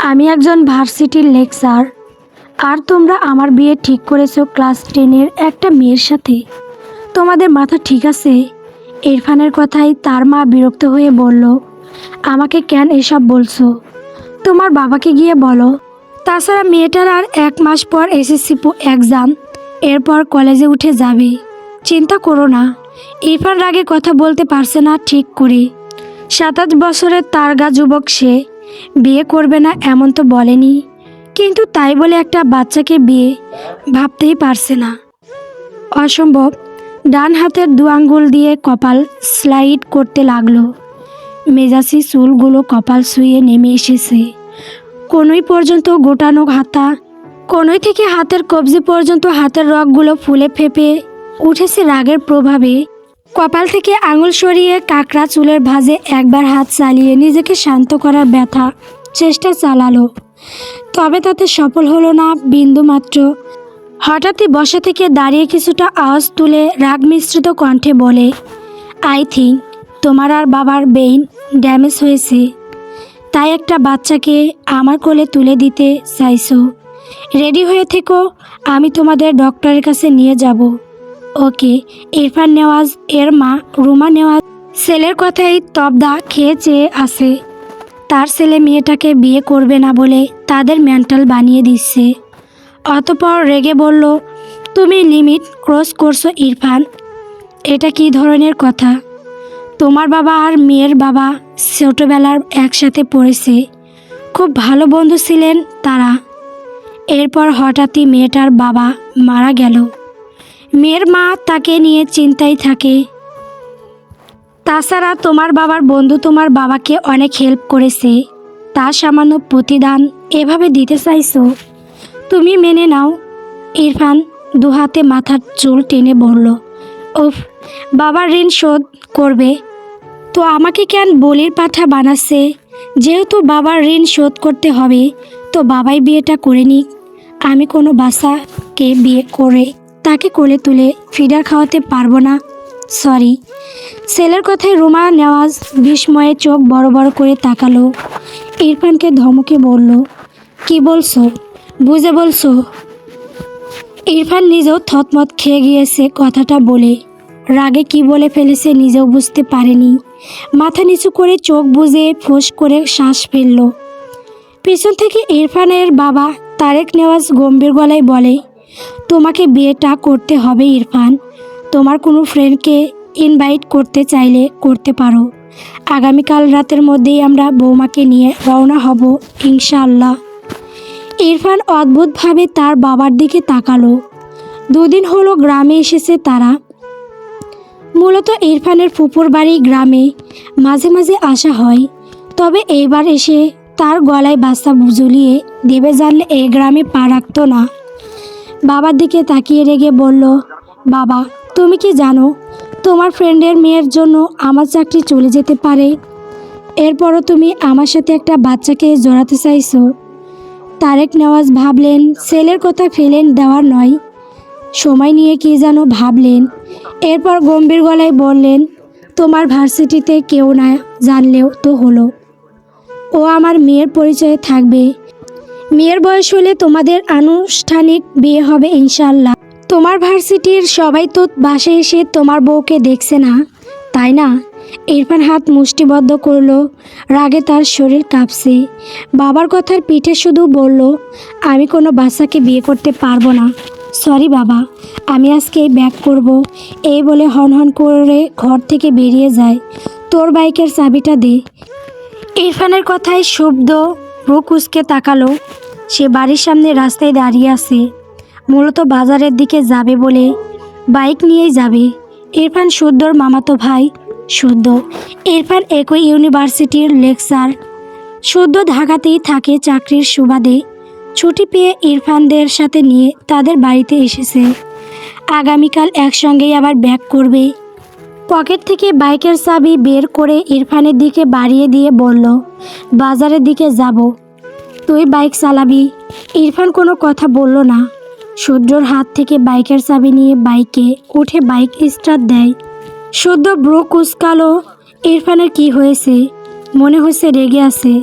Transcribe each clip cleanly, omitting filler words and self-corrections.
আমি একজন ভার্সিটির লেকচার, আর তোমরা আমার বিয়ে ঠিক করেছো ক্লাস 10-এর একটা মেয়ের সাথে। তোমাদের মাথা ঠিক আছে? ইরফানের কথায় তার মা বিরক্ত হয়ে বলল, আমাকে কেন এসব বলছো? তোমার বাবাকে গিয়ে বলো। তাছাড়া মেয়েটার আর 1 মাস পর এসএসসি এক্সাম, এরপর কলেজে উঠে যাবে। চিন্তা করো না। ইরফান রাগে কথা বলতে পারছে না ঠিক করে। 27 বছরের তারগা যুবক সে। বিয়ে করবে না এমন তো বলেনি, কিন্তু তাই বলে একটা বাচ্চাকে বিয়ে ভাবতেই পারছে না। অসম্ভব। ডান হাতের 2 আঙ্গুল দিয়ে কপাল স্লাইড করতে লাগলো। মেজাজি চুলগুলো কপাল ছুঁয়ে নেমে এসেছে কনুই পর্যন্ত, গোটানো হাতা। কনুই থেকে হাতের কবজি পর্যন্ত হাতের রগগুলো ফুলে ফেপে উঠেছে রাগের প্রভাবে। কপাল থেকে আঙুল সরিয়ে কাকড়া চুলের ভাঁজে একবার হাত চালিয়ে নিজেকে শান্ত করার ব্যথা চেষ্টা চালালো, তবে তাতে সফল হলো না বিন্দু মাত্র। হঠাৎই বসা থেকে দাঁড়িয়ে কিছুটা আওয়াজ তুলে রাগ মিশ্রিত কণ্ঠে বলে, আই থিঙ্ক তোমার আর বাবার ব্রেইন ড্যামেজ হয়েছে, তাই একটা বাচ্চাকে আমার কোলে তুলে দিতে চাইছো। রেডি হয়ে থেকো, আমি তোমাদের ডক্টরের কাছে নিয়ে যাব। ওকে। ইরফান নেওয়াজ এর মা রুমা নেওয়াজ ছেলের কথাই তবদা খেয়ে চেয়ে আছে। তার ছেলে মেয়েটাকে বিয়ে করবে না বলে তাদের মেন্টাল বানিয়ে দিচ্ছে। অতঃপর রেগে বলল, তুমি লিমিট ক্রস করছো ইরফান। এটা কি ধরনের কথা? তোমার বাবা আর মেয়ের বাবা ছোটোবেলার একসাথে পড়েছে, খুব ভালো বন্ধু ছিলেন তারা। এরপর হঠাৎই মেয়েটার বাবা মারা গেল। মেয়ের মা তাকে নিয়ে চিন্তায় থাকে। তাছাড়া তোমার বাবার বন্ধু তোমার বাবাকে অনেক হেল্প করেছে, তার সামান্য প্রতিদান এভাবে দিতে চাইছো? তুমি মেনে নাও। ইরফান দুহাতে মাথার চুল টেনে বলল, উফ, বাবার ঋণ শোধ করবে তো আমাকে কেন বলির পাঠা বানাচ্ছে? যেহেতু বাবার ঋণ শোধ করতে হবে, তো বাবাই বিয়েটা করে নিক। আমি কোনো বাচ্চাকে বিয়ে করে তাকে কোলে তুলে ফিডার খাওয়াতে পারবো না, সরি। ছেলের কথায় রুমা নেওয়াজ বিস্ময়ে চোখ বড় বড় করে তাকালো। ইরফানকে ধমকে বলল, কি বলছো? বুঝে বলছো? ইরফান নিজেও থতমত খেয়ে গিয়েছে কথাটা বলে। রাগে কি বলে ফেলেছে নিজেও বুঝতে পারেনি। মাথা নিচু করে চোখ বুজে ফোঁস করে শ্বাস ফেলল। পিছন থেকে ইরফানের বাবা তারেক নেওয়াজ গম্ভীর গলায় বলে, তোমাকে বিয়েটা করতে হবে ইরফান। তোমার কোনো ফ্রেন্ডকে ইনভাইট করতে চাইলে করতে পারো। আগামীকাল রাতের মধ্যেই আমরা বৌমাকে নিয়ে রওনা হব ইনশাআল্লাহ। ইরফান অদ্ভুতভাবে তার বাবার দিকে তাকালো। 2 দিন হলো গ্রামে এসেছে তারা। মূলত ইরফানের ফুপুর বাড়ি গ্রামে, মাঝে মাঝে আসা হয়। তবে এইবার এসে তার গলায় বাচ্চা ঝুলিয়ে দেবে জানলে এই গ্রামে পা রাখত না। বাবার দিকে তাকিয়ে রেগে বলল, বাবা, তুমি কি জানো তোমার ফ্রেন্ডের মেয়ের জন্য আমার চাকরি চলে যেতে পারে? এরপরও তুমি আমার সাথে একটা বাচ্চাকে জড়াতে চাইছো? তারেক নেওয়াজ ভাবলেন ছেলের কথা ফেলে দেওয়ার নয়, সময় নিয়ে কি যেন ভাবলেন। এরপর গম্ভীর গলায় বললেন, তোমার ভার্সিটিতে কেউ না জানলেও তো হলো, ও আমার মেয়ের পরিচয়ে থাকবে। মেয়ের বয়স হলে তোমাদের আনুষ্ঠানিক বিয়ে হবে ইনশাআল্লাহ। তোমার ভার্সিটির সবাই তো বাসায় এসে তোমার বউকে দেখছে না, তাই না? ইরফান হাত মুষ্টিবদ্ধ করলো। রাগে তার শরীর কাঁপছে। বাবার কথার পিঠে শুধু বলল, আমি কোনো বাচ্চাকে বিয়ে করতে পারবো না, সরি বাবা, আমি আজকে ব্যাক করব। এই বলে হনহন করে ঘর থেকে বেরিয়ে যায়। তোর বাইকের চাবিটা দে। ইরফানের কথায় শব্দ ভ্রু কুঁচকে তাকালো। সে বাড়ির সামনে রাস্তায় দাঁড়িয়ে আছে, মূলত বাজারের দিকে যাবে বলে বাইক নিয়েই যাবে। ইরফান শুদ্ধর মামাতো ভাই শুদ্ধ। ইরফান একই ইউনিভার্সিটির লেকচার। শুদ্ধ ঢাকাতেই থাকে চাকরির সুবাদে। ছুটি পেয়ে ইরফানদের সাথে নিয়ে তাদের বাড়িতে এসেছে। আগামীকাল একসঙ্গেই আবার ব্যাক করবে। পকেট থেকে বাইকের চাবি বের করে ইরফানের দিকে বাড়িয়ে দিয়ে বলল, বাজারের দিকে যাব, তুই বাইক চালাবি। ইরফান কোনো কথা বলল না। শুদ্ধর হাত থেকে বাইকের চাবি নিয়ে বাইকে উঠে বাইক স্টার্ট দেয়। শুদ্ধ ব্রো কুচকালো। ইরফানের কি হয়েছে? মনে হচ্ছে রেগে আছে।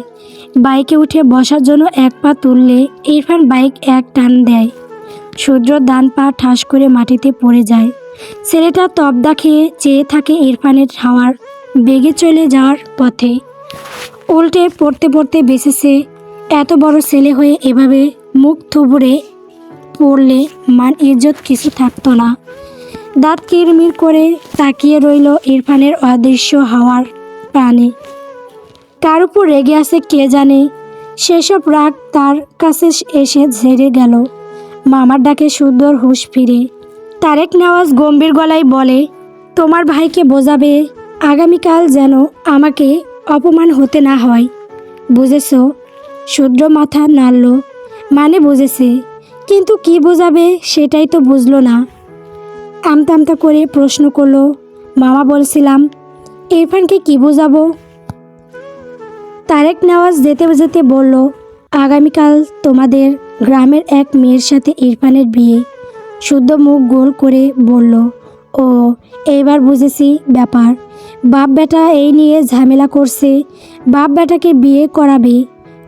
বাইকে উঠে বসার জন্য এক পা তুললে ইরফান বাইক এক টান দেয়। সূর্য ডান পা ঠাস করে মাটিতে পড়ে যায়। ছেলেটা তবদা খেয়ে চেয়ে থাকে ইরফানের হাওয়ার বেগে চলে যাওয়ার পথে। উল্টে পড়তে পড়তে বেঁচেছে। এত বড় ছেলে হয়ে এভাবে মুখ থুবড়ে পড়লে মান ইজ্জত কিছু থাকতো না। দাঁত কিরমির করে তাকিয়ে রইল ইরফানের অদৃশ্য হাওয়ার প্রাণে। কার উপর রেগে আছে কে জানে। সেসব রাগ তার কাছে এসে ঝেড়ে গেল। মামার ডাকে সুন্দর হুঁশ ফিরে। তারেক নেওয়াজ গম্ভীর গলায় বলে, তোমার ভাইকে বোঝাবে আগামীকাল যেন আমাকে অপমান হতে না হয়, বুঝেছ? শুদ্র মাথা নাড়ল, মানে বুঝেছে, কিন্তু কি বোঝাবে সেটাই তো বুঝলো না। আমতা আমতা করে প্রশ্ন করলো, মামা বলছিলাম ইরফানকে কি বোঝাবো? তারেক নেওয়াজ যেতে যেতে বলল, আগামীকাল তোমাদের গ্রামের এক মেয়ের সাথে ইরফানের বিয়ে। শুদ্ধ মুখ গোল করে বলল, ও এইবার বুঝেছি ব্যাপার। বাপ বেটা এই নিয়ে ঝামেলা করছে। বাপ বেটাকে বিয়ে করাবে,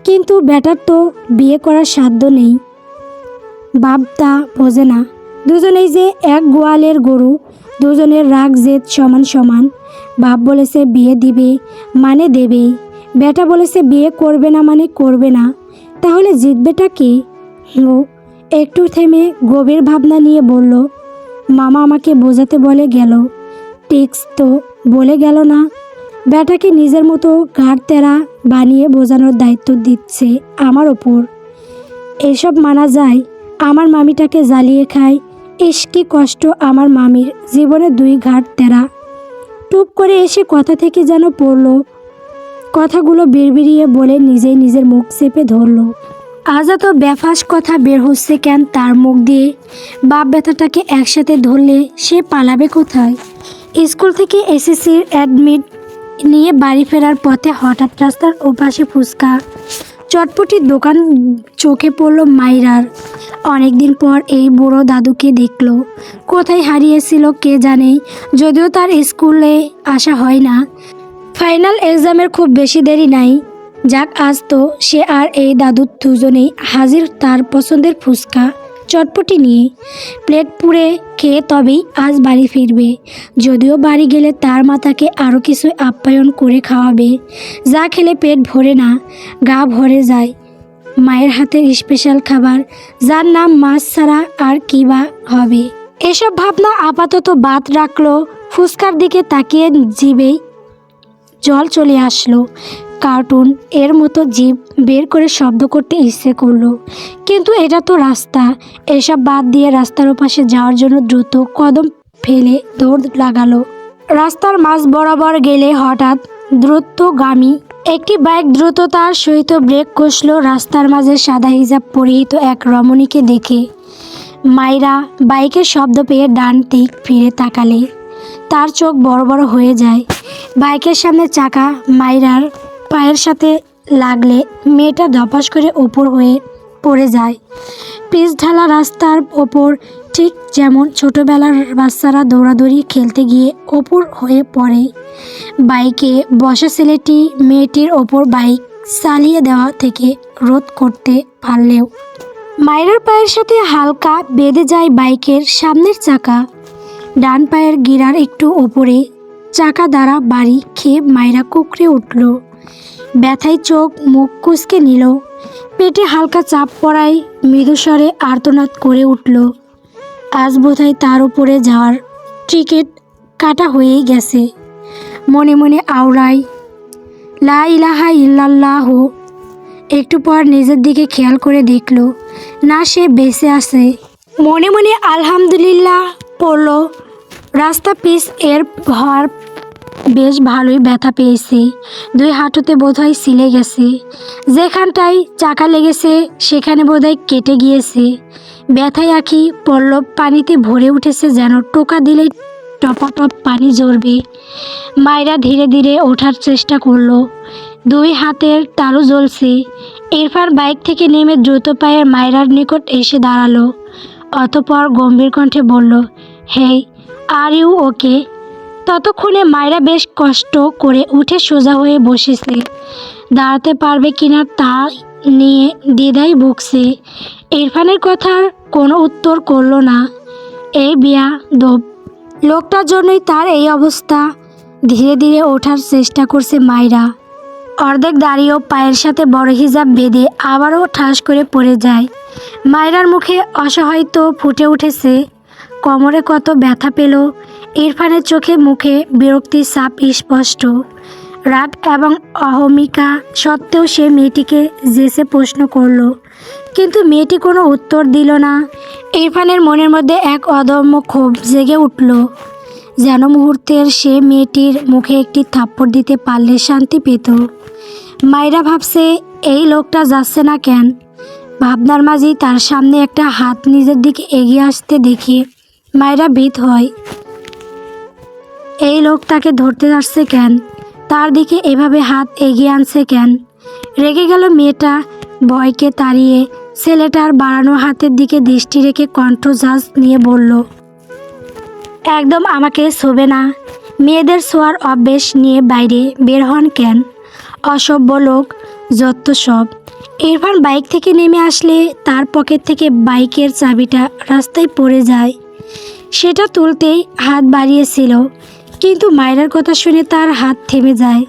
কিন্তু বেটার তো বিয়ে করার সাধ্য নেই। বাপ তা বোঝে না। দুজনেই যে এক গোয়ালের গরু, দুজনের রাগ জেদ সমান সমান। বাপ বলেছে বিয়ে দিবে মানে দেবেই, বেটা বলেছে বিয়ে করবে না মানে করবে না। তাহলে জিতবেটা কে? ও একটু থেমে গভীর ভাবনা নিয়ে বলল, মামা আমাকে বোঝাতে বলে গেল, টিক্স তো বলে গেল না। বেটাকে নিজের মতো ঘাড় তেরা বানিয়ে বোঝানোর দায়িত্ব দিচ্ছে আমার ওপর। এসব মানা যায়? আমার মামিটাকে জ্বালিয়ে খায়। ইস কি কষ্ট আমার মামির জীবনে, দুই ঘাট তেরা। টুপ করে এসে কথা থেকে যেন পড়ল। কথাগুলো বিড়বিড়িয়ে বলে নিজেই নিজের মুখ চেপে ধরল। আজ এত বেফাস কথা বের হচ্ছে কেন তার মুখ দিয়ে? বাপ ব্যথাটাকে একসাথে ধরলে সে পালাবে কোথায়? স্কুল থেকে এসএসসির অ্যাডমিট নিয়ে বাড়ি ফেরার পথে হঠাৎ রাস্তার ওপাশে ফুচকা চটপটির দোকান চোখে পড়ল মাইরার। অনেকদিন পর এই বুড়ো দাদুকে দেখল। কোথায় হারিয়েছিল কে জানে, যদিও তার স্কুলে আসা হয় না। ফাইনাল এক্সামের খুব বেশি দেরি নাই। যাক, আজ তো সে আর এই দাদু দুজনেই হাজির তার পছন্দের ফুচকা চটপটি নিয়ে। প্লেট পুড়ে খেয়ে তবেই আজ বাড়ি ফিরবে। যদিও বাড়ি গেলে তার মাতাকে আরও কিছু আপ্যায়ন করে খাওয়াবে, যা খেলে পেট ভরে না, গা ভরে যায়। মায়ের হাতের স্পেশাল খাবার, যার নাম মাছ ছাড়া আর কী বা হবে। এসব ভাবনা আপাতত বাদ রাখলো। ফুচকার দিকে তাকিয়ে জিভেই জল চলে আসলো। কার্টুন এর মতো জিভ বের করে শব্দ করতে ইচ্ছে করলো, কিন্তু এটা তো রাস্তা। এসব বাদ দিয়ে রাস্তার ওপাশে যাওয়ার জন্য দ্রুত কদম ফেলে দৌড় লাগালো। রাস্তার মাঝ বরাবর গেলে হঠাৎ দ্রুতগামী একটি বাইক দ্রুততার সহিত ব্রেক কষল রাস্তার মাঝে সাদা হিজাব পরিহিত এক রমণীকে দেখে। মাইরা বাইকের শব্দ পেয়ে ডান দিক ফিরে তাকালে তার চোখ বড় বড় হয়ে যায়। বাইকের সামনে চাকা মাইরার পায়ের সাথে লাগলে মেয়েটা ধপাস করে ওপর হয়ে পড়ে যায়। পিচ ঢালা রাস্তার ওপর, ঠিক যেমন ছোটোবেলার বাচ্চারা দৌড়াদৌড়ি খেলতে গিয়ে ওপর হয়ে পড়ে। বাইকে বসা ছেলেটি মেয়েটির ওপর বাইক চালিয়ে দেওয়া থেকে রোধ করতে পারলেও মাইরার পায়ের সাথে হালকা বেঁধে যায় বাইকের সামনের চাকা। ডান পায়ের গিরার একটু ওপরে চাকা দ্বারা বাড়ি খেয়ে মাইরা কুকড়ে উঠল। ব্যথায় চোখ মুখ কুঁচকে নিল। পেটে হালকা চাপ পড়ায় মৃদুস্বরে আর্তনাদ করে উঠল। আজ বোধহয় তার উপরে যাওয়ার টিকিট কাটা হয়েই গেছে। মনে মনে আওড়ায়, লা ইলাহা ইল্লাল্লাহ। একটু পর নিজের দিকে খেয়াল করে দেখল না, সে বেঁচে আছে। মনে মনে আলহামদুলিল্লাহ পড়ল। রাস্তা পিচ এর হওয়ার বেশ ভালোই ব্যথা পেয়েছে। দুই হাঁটুতে বোধহয় ছিলে গেছে। যেখানটায় চাকা লেগেছে সেখানে বোধহয় কেটে গিয়েছে। ব্যথায় আঁখি পল্লব পানিতে ভরে উঠেছে, যেন টোকা দিলেই টপাটপ পানি ঝরবে। মাইরা ধীরে ধীরে ওঠার চেষ্টা করলো। দুই হাতের তালু জ্বলছে। ইরফান বাইক থেকে নেমে দ্রুত পায়ে মাইরার নিকট এসে দাঁড়ালো। অতঃপর গম্ভীর কণ্ঠে বলল, হেই, আর ইউ ওকে? ততক্ষণে মাইরা বেশ কষ্ট করে উঠে সোজা হয়ে বসেছে। দাঁড়াতে পারবে কিনা তা নিয়ে দ্বিধায় ভুগছে। ইরফানের কথার কোনো উত্তর করলো না। এই বেয়াদব লোকটার জন্যই তার এই অবস্থা। ধীরে ধীরে ওঠার চেষ্টা করছে মাইরা। অর্ধেক দাঁড়িয়েও পায়ের সাথে বড় হিজাব বেঁধে আবারও ঠাস করে পড়ে যায়। মায়রার মুখে অসহায়ত্ব ফুটে উঠেছে। কোমরে কত ব্যথা পেল। ইরফানের চোখে মুখে বিরক্তির ছাপ স্পষ্ট। রাগ এবং অহমিকা সত্ত্বেও সে মেয়েটিকে জেসে প্রশ্ন করল, কিন্তু মেয়েটি কোনো উত্তর দিল না। ইরফানের মনের মধ্যে এক অদম্য ক্ষোভ জেগে উঠল। যেন মুহূর্তের সে মেয়েটির মুখে একটি থাপ্পড় দিতে পারলে শান্তি পেত। মাইরা ভাবছে, এই লোকটা যাচ্ছে না কেন। ভাবনার মাঝেই তার সামনে একটা হাত নিজের দিকে এগিয়ে আসতে দেখে মাইরা ভীত হয়। এই লোক তাকে ধরতে আসছে কেন? তার দিকে এভাবে হাত এগিয়ে আনছে কেন? রেগে গেল মেয়েটা। ভয়কে তাড়িয়ে ছেলেটার বাড়ানো হাতের দিকে দৃষ্টি রেখে কণ্ঠঝাঁজ নিয়ে বলল, একদম আমাকে ছোবে না। মেয়েদের ছোঁয়ার অভ্যেস নিয়ে বাইরে বের হন কেন? অসভ্য লোক যত সব। ইরফান বাইক থেকে নেমে আসলে তার পকেট থেকে বাইকের চাবিটা রাস্তায় পড়ে যায়। সেটা তুলতেই হাত বাড়িয়েছিল, কিন্তু মায়রার কথা শুনে তার হাত থেমে যায়।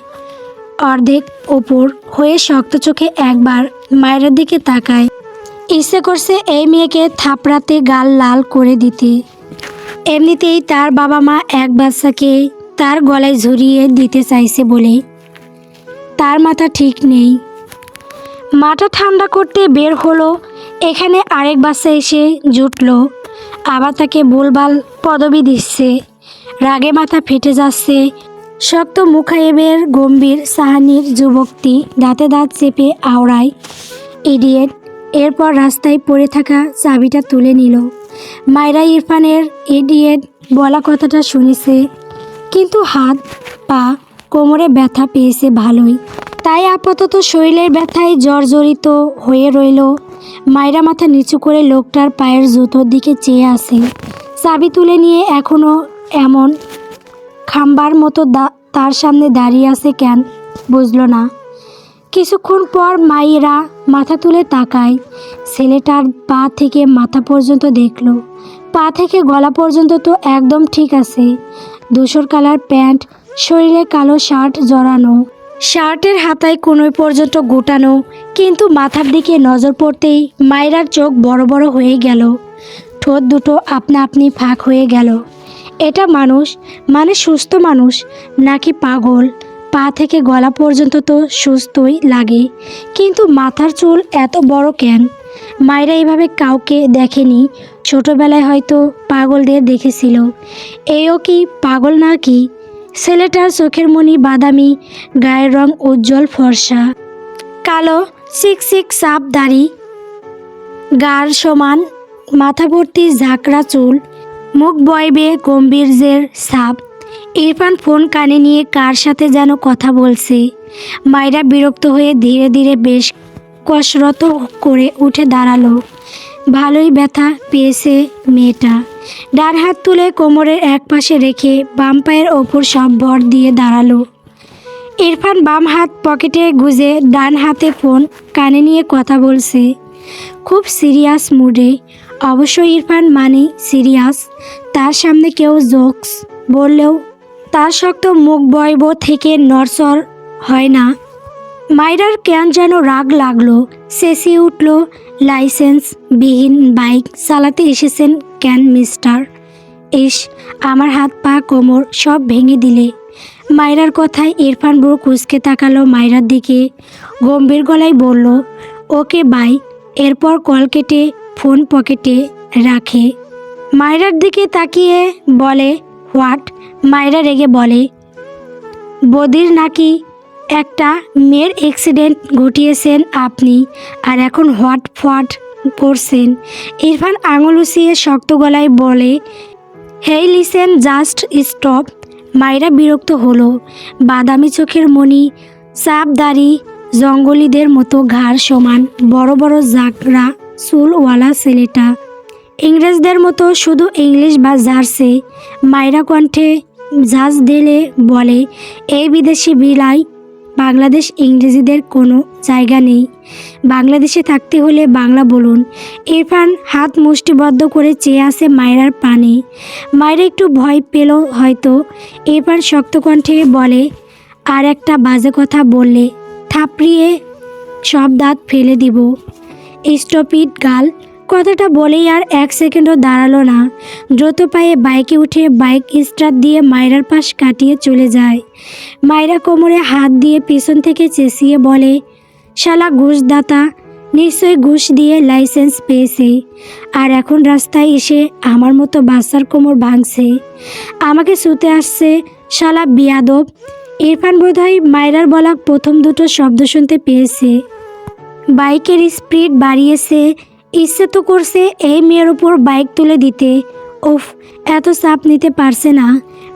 অর্ধেক ওপর হয়ে শক্ত চোখে একবার মায়রার দিকে তাকায়। ইচ্ছে করছে এই মেয়েকে থাপড়াতে গাল লাল করে দিতে। এমনিতেই তার বাবা মা এক বাচ্চাকে তার গলায় ঝুরিয়ে দিতে চাইছে বলে তার মাথা ঠিক নেই। মাথা ঠান্ডা করতে বের হলো, এখানে আরেক বাচ্চা এসে জুটল। আবার তাকে ভুলভাল পদবি দিচ্ছে। রাগে মাথা ফেটে যাচ্ছে। শক্ত মুখায়েবের গম্ভীর সাহানির যুবকটি দাঁতে দাঁত চেপে আওড়ায়, ইডিয়েট। এরপর রাস্তায় পড়ে থাকা চাবিটা তুলে নিল। মায়রা ইরফানের ইডিয়েট বলা কথাটা শুনেছে, কিন্তু হাত পা কোমরে ব্যথা পেয়েছে ভালোই। তাই আপাতত শরীরের ব্যথায় জর্জরিত হয়ে রইল। মায়রা মাথা নিচু করে লোকটার পায়ের জুতোর দিকে চেয়ে আসে। চাবি তুলে নিয়ে এখনও এমন খাম্বার মতো তার সামনে দাঁড়িয়ে আছে কেন বুঝল না। কিছুক্ষণ পর মায়েরা মাথা তুলে তাকায়। ছেলেটার পা থেকে মাথা পর্যন্ত দেখল। পা থেকে গলা পর্যন্ত তো একদম ঠিক আছে। ধূসর কালার প্যান্ট, শরীরে কালো শার্ট জড়ানো, শার্টের হাতায় কোনোই পর্যন্ত গোটানো। কিন্তু মাথার দিকে নজর পড়তেই মায়রার চোখ বড় বড় হয়ে গেল। ঠোঁট দুটো আপনা আপনি ফাঁক হয়ে গেল। এটা মানুষ, মানে সুস্থ মানুষ নাকি পাগল? পা থেকে গলা পর্যন্ত তো সুস্থই লাগে, কিন্তু মাথার চুল এত বড় কেন? মায়রা এভাবে কাউকে দেখেনি। ছোটবেলায় হয়তো পাগলদের দেখেছিল। এও কি পাগল নাকি? ছেলেটার চোখের মনি বাদামি, গায়ের রং উজ্জ্বল ফর্সা, কালো চিকচিক চাপ দাড়ি, গার সমান মাথা ভর্তি ঝাঁকড়া চুল, মুখ বয়বে গম্ভীর্যের ছাপ। ইরফান ফোন কানে নিয়ে কার সাথে যেন কথা বলছে। মায়রা বিরক্ত হয়ে ধীরে ধীরে বেশ কসরত করে উঠে দাঁড়ালো। ভালোই ব্যথা পেয়েছে মেয়েটা। ডান হাত তুলে কোমরের এক পাশে রেখে বাম পায়ের ওপর সব ভর দিয়ে দাঁড়ালো। ইরফান বাম হাত পকেটে গুজে ডান হাতে ফোন কানে নিয়ে কথা বলছে, খুব সিরিয়াস মুডে। অবশ্য ইরফান মানে সিরিয়াস। তার সামনে কেউ জোকস বললেও তার শক্ত মুখ বয়ব থেকে নড়চড় হয় না। মায়রার কেন যেন রাগ লাগলো। চেঁচিয়ে উঠল, লাইসেন্সবিহীন বাইক চালাতে এসেছেন কেন মিস্টার? ইস, আমার হাত পা কোমর সব ভেঙে দিলে। মায়রার কথায় ইরফান বুড়ো কুঁচকে তাকালো মায়রার দিকে। গম্ভীর গলায় বলল, ওকে বাই। এরপর কল কেটে ফোন পকেটে রাখে। মায়রার দিকে তাকিয়ে বলে, হোয়াট? মায়রা রেগে বলে, বদির নাকি একটা মেয়ের অ্যাক্সিডেন্ট ঘটিয়েছেন আপনি, আর এখন হোয়াট ফোয়াট করছেন? ইরফান আঙুল উঁচিয়ে শক্ত গলায় বলে, হেই লিসেন, জাস্ট স্টপ। মায়রা বিরক্ত হলো। বাদামি চোখের মণি, চাপ দাড়ি, জঙ্গলিদের মতো ঘাড় সমান বড় বড় জাকরা চুলওয়ালা ছেলেটা ইংরেজদের মতো শুধু ইংলিশ বা জার্সে। মায়রা কণ্ঠে ঝাঁজ দিলে বলে, এই বিদেশি বিলাই বাংলাদেশ ইংরেজিদের কোনো জায়গা নেই। বাংলাদেশে থাকতে হলে বাংলা বলুন। ইরফান হাত মুষ্টিবদ্ধ করে চেয়ে আছে মায়রার পানে। মায়রা একটু ভয় পেল হয়তো। ইরফান শক্ত কণ্ঠে বলে, আর একটা বাজে কথা বললে থাপড়িয়ে সব দাঁত ফেলে দিব। Stop it girl. কথাটা বলেই আর এক সেকেন্ডও দাঁড়ালো না। দ্রুত পায়ে বাইকে উঠে বাইক স্টার্ট দিয়ে মায়রার পাশ কাটিয়ে চলে যায়। মায়রা কোমরে হাত দিয়ে পিছন থেকে চেঁচিয়ে বলে, শালা ঘুষদাতা, নিশ্চয়ই ঘুষ দিয়ে লাইসেন্স পেয়েছে, আর এখন রাস্তায় এসে আমার মতো বাচ্চার কোমর ভাঙছে, আমাকে ছুতে আসছে, শালা বিয়াদব। ইরফান বোধহয় মায়রার বলা প্রথম দুটো শব্দ শুনতে পেয়েছে। বাইকের স্পিড বাড়িয়েছে। ইচ্ছে তো করছে এই মেয়ের উপর বাইক তুলে দিতে। উফ, এত চাপ নিতে পারছে না।